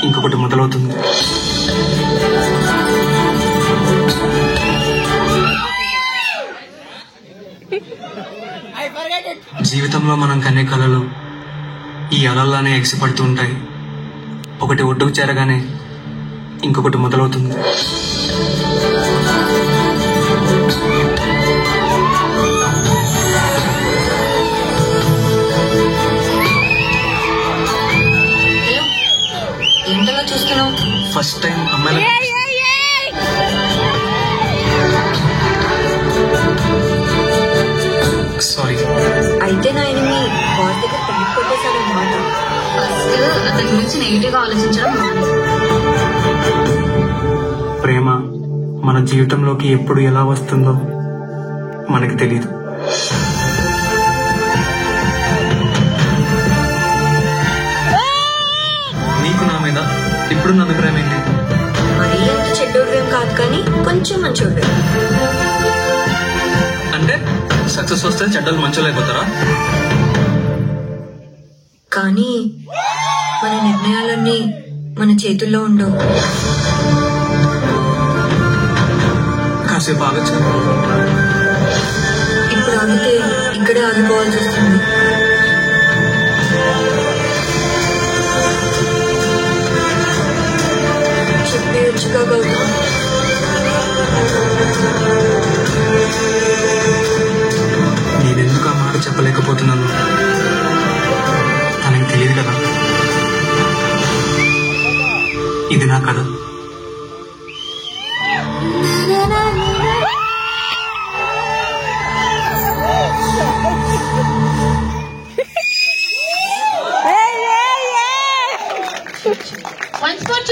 ఇంకొకటి మొదలవుతుంది. జీవితంలో మనం కనే కలలు ఈ అలల్లానే ఎగిసిపడుతూ ఉంటాయి. ఒకటి ఒడ్డుకు చేరగానే ఇంకొకటి మొదలవుతుంది. ఏంటలా చూస్తున్నావు? ఫస్ట్ టైం అమ్మాయిల సారీ. అయితే నా ఎనిమి బాస్ దగ్గర పెళ్లి కొట్టేశాడనమాట. అసలు అతని గురించి నెగిటివ్ గా ఆలోచించడం ప్రేమ మన జీవితంలోకి ఎప్పుడు ఎలా వస్తుందో మనకి తెలియదు. నీకు నా మీద ఇప్పుడు నా అభిప్రాయం ఏంటి? మరీ అంత చెడ్డోడు ఏం కాదు, కానీ కొంచెం మంచోడు. అంటే సక్సెస్ వస్తే చెడ్డలు మంచోళ్ళు అయిపోతారా? కానీ మన నిర్ణయాలన్నీ మన చేతుల్లో ఉండవు. కాసేపు ఆగచ్చు. ఇప్పుడు ఆగితే ఇక్కడే ఆగిపోవాల్సి వస్తుంది. చెప్పేయచ్చుగా గౌతమ్. నేనెందుకు ఆ మాట చెప్పలేకపోతున్నాను తనకి తెలియదు కదా. ఇది నా కథ. once more